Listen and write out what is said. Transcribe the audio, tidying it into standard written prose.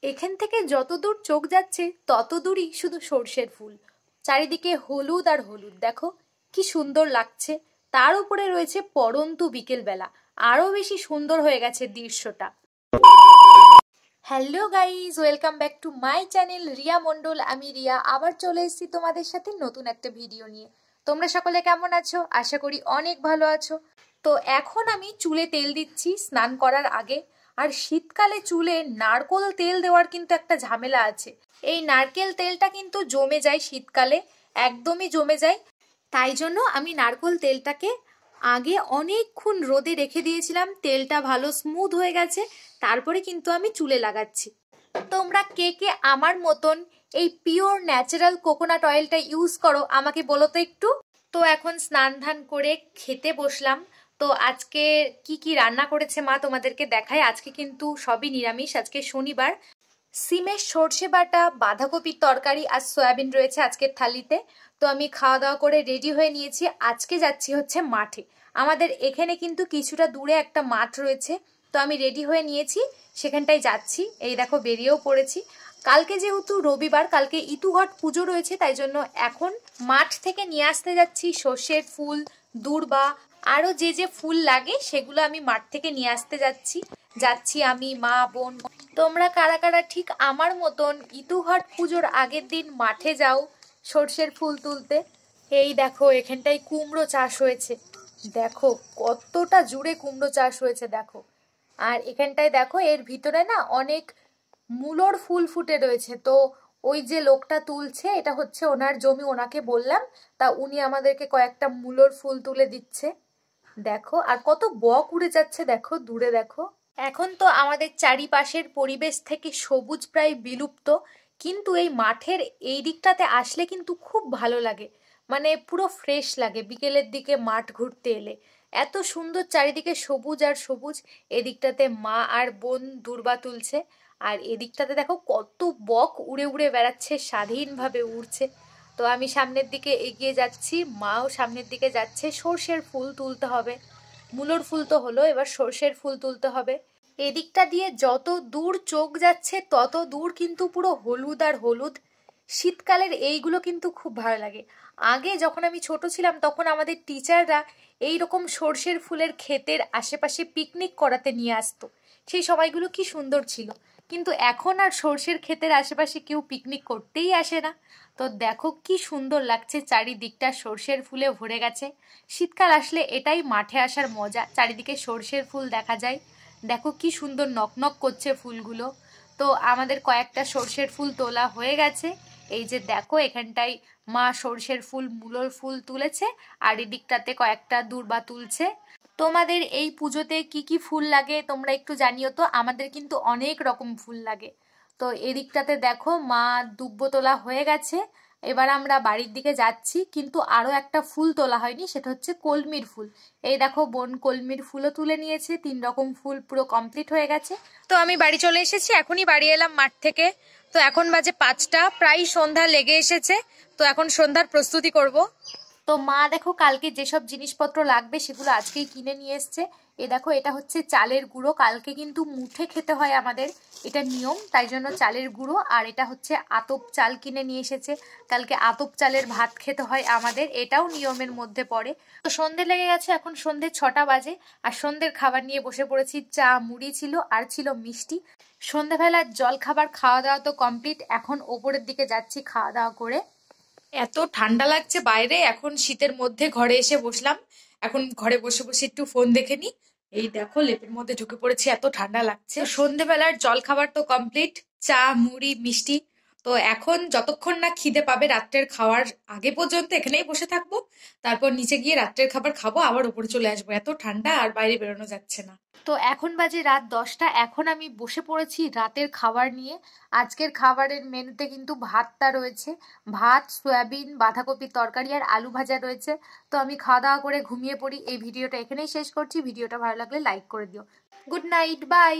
এখান থেকে যত দূর চোখ যাচ্ছে তত দূরই শুধু সর্ষের ফুল। চারিদিকে হলুদ আর হলুদ, দেখো কি সুন্দর লাগছে। তার উপরে রয়েছে পড়ন্তু বিকেল বেলা, আরো বেশি সুন্দর হয়ে গেছে দৃশ্যটা। Hello guys, welcome back to my channel Riya Mondal. আমি রিয়া আবার চলে এসেছি তোমাদের সাথে নতুন একটা ভিডিও নিয়ে। তোমরা সকলে কেমন আছো? আশা করি অনেক ভালো আছো। তো এখন আমি চুলে তেল দিচ্ছি স্নান করার আগে। আর শীতকালে চুলে নারকেল তেল দেওয়ার কিন্তু একটা ঝামেলা আছে। এই নারকেল তেলটা কিন্তু জমে যায় শীতকালে, একদমই জমে যায়। তাই জন্য আমি নারকেল তেলটাকে আগে অনেকক্ষণ রোদে রেখে দিয়েছিলাম, তেলটা ভালো স্মুথ হয়ে গেছে। তারপরে কিন্তু আমি চুলে লাগাচ্ছি। তোমরা কে কে আমার মতন এই পিওর ন্যাচারাল কোকোনাট অয়েলটা ইউজ করো আমাকে বলো তো একটু। তো এখন স্নান ধান করে খেতে বসলাম। তো আজকে কি কি রান্না করেছে মা তোমাদেরকে দেখায়। আজকে কিন্তু সবই নিরামিষ, আজকে শনিবার। সিমের সর্ষে বাটা, বাঁধাকপির তরকারি আর সয়াবিন রয়েছে আজকের থালিতে। তো আমি খাওয়া দাওয়া করে রেডি হয়ে নিয়েছি। আজকে যাচ্ছি হচ্ছে মাঠে। আমাদের এখানে কিন্তু কিছুটা দূরে একটা মাঠ রয়েছে। তো আমি রেডি হয়ে নিয়েছি, সেখানটায় যাচ্ছি। এই দেখো বেরিয়েও পড়েছি। কালকে যেহেতু রবিবার, কালকে ইতুঘট পুজো রয়েছে, তাই জন্য এখন মাঠ থেকে নিয়ে আসতে যাচ্ছি সর্ষের ফুল, দূর্বা, আরো যে যে ফুল লাগে সেগুলো আমি মাঠ থেকে নিয়ে আসতে যাচ্ছি আমি, মা, বোন। তোমরা কারা কারা ঠিক আমার মতন ইতুঘট পুজোর আগের দিন মাঠে যাও সর্ষের ফুল তুলতে? এই দেখো এখানটায় কুমড়ো চাষ হয়েছে, দেখো কতটা জুড়ে কুমড়ো চাষ হয়েছে দেখো। আর এখানটায় দেখো এর ভিতরে না অনেক মূলোর ফুল ফুটে রয়েছে। তো ওই যে লোকটা তুলছে এটা হচ্ছে ওনার জমি, ওনাকে বললাম, তা উনি আমাদেরকে কয়েকটা মূলোর ফুল তুলে দিচ্ছে। দেখো আর কত বক উড়ে যাচ্ছে দেখো দূরে দেখো। এখন তো আমাদের চারিপাশের পরিবেশ থেকে সবুজ প্রায় বিলুপ্ত, কিন্তু এই মাঠের এই দিকটাতে আসলে কিন্তু খুব ভালো লাগে, মানে পুরো ফ্রেশ লাগে বিকেলের দিকে মাঠ ঘুরতে এলে। এত সুন্দর চারিদিকে সবুজ আর সবুজ। এদিকটাতে মা আর বোন দূর্বা তুলছে, আর এদিকটাতে দেখো কত বক উড়ে উড়ে বেড়াচ্ছে, স্বাধীনভাবে উড়ছে। তো আমি সামনের দিকে এগিয়ে যাচ্ছি, মাও সামনের দিকে যাচ্ছে। সর্ষের ফুল তুলতে হবে, মূলোর ফুল তো হলো, এবার সর্ষের ফুল তুলতে হবে। এদিকটা দিয়ে যত দূর চোখ যাচ্ছে তত দূর কিন্তু পুরো হলুদ আর হলুদ। শীতকালের এইগুলো কিন্তু খুব ভালো লাগে। আগে যখন আমি ছোট ছিলাম তখন আমাদের টিচাররা এইরকম সর্ষের ফুলের ক্ষেতের আশেপাশে পিকনিক করাতে নিয়ে আসতো। সেই সময়গুলো কি সুন্দর ছিল। কিন্তু এখন আর সর্ষের ক্ষেতের আশেপাশে কেউ পিকনিক করতেই আসে না। তো দেখো কি সুন্দর লাগছে, চারিদিকটা সর্ষের ফুলে ভরে গেছে। শীতকাল আসলে এটাই মাঠে আসার মজা, চারিদিকে সর্ষের ফুল দেখা যায়। দেখো কি সুন্দর নকনক করছে ফুলগুলো। তো আমাদের কয়েকটা সর্ষের ফুল তোলা হয়ে গেছে। এই যে দেখো এখানটায় মা সর্ষের ফুল, মূলোর ফুল তুলেছে, আর এদিকটাতে কয়েকটা দূর্বা তুলছে। তোমাদের এই পুজোতে কি কি ফুল লাগে তোমরা একটু জানিও তো। আমাদের কিন্তু অনেক রকম ফুল লাগে। তো এদিকটাতে দেখো মা দুব্ব তোলা হয়ে গেছে। এবার আমরা বাড়ির দিকে যাচ্ছি, কিন্তু আরো একটা ফুল তোলা হয়নি, সেটা হচ্ছে কলমির ফুল। এই দেখো বোন কলমির ফুলও তুলে নিয়েছে, 3 রকম ফুল পুরো কমপ্লিট হয়ে গেছে। তো আমি বাড়ি চলে এসেছি, এখনই বাড়ি এলাম মাঠ থেকে। তো এখন বাজে 5টা, প্রায় সন্ধ্যা লেগে এসেছে। তো এখন সন্ধ্যার প্রস্তুতি করব। তো মা দেখো কালকে যেসব জিনিসপত্র লাগবে সেগুলো আজকেই কিনে নিয়ে এসছে। এ দেখো এটা হচ্ছে চালের গুঁড়ো, কালকে কিন্তু মুঠে খেতে হয় আমাদের, এটা নিয়ম, তাই জন্য চালের গুঁড়ো। আর এটা হচ্ছে আতপ চাল কিনে নিয়ে এসেছে, কালকে আতপ চালের ভাত খেতে হয় আমাদের, এটাও নিয়মের মধ্যে পড়ে। তো সন্ধে লেগে গেছে, এখন সন্ধে 6টা বাজে। আর সন্ধ্যের খাবার নিয়ে বসে পড়েছি। চা মুড়ি ছিল আর ছিল মিষ্টি। সন্ধ্যাবেলার জল খাবার খাওয়া দাওয়া তো কমপ্লিট, এখন ওপরের দিকে যাচ্ছি খাওয়া দাওয়া করে। এত ঠান্ডা লাগছে বাইরে, এখন শীতের মধ্যে ঘরে এসে বসলাম। এখন ঘরে বসে বসে একটু ফোন দেখে নি। এই দেখো লেপের মধ্যে ঢুকে পড়েছি, এত ঠান্ডা লাগছে। সন্ধেবেলার জল খাবার তো কমপ্লিট, চা মুড়ি মিষ্টি। তো এখন যতক্ষণ না খিদে পাবে রাত্রের খাওয়ার আগে পর্যন্ত এখানেই বসে থাকবো। তারপর নিচে গিয়ে রাত্রের খাবার খাবো, আবার উপরে চলে আসবো। এত ঠান্ডা আর বাইরে বেরোনো যাচ্ছে না। তো এখন বাজে রাত 10টা, এখন আমি বসে পড়েছি রাতের খাবার নিয়ে। আজকের খাবারের মেনুতে কিন্তু ভাতটা রয়েছে, ভাত, সয়াবিন, বাঁধাকপির তরকারি আর আলু ভাজা রয়েছে। তো আমি খাওয়া দাওয়া করে ঘুমিয়ে পড়ি। এই ভিডিওটা এখানেই শেষ করছি। ভিডিওটা ভালো লাগলে লাইক করে দিও। Good night, by.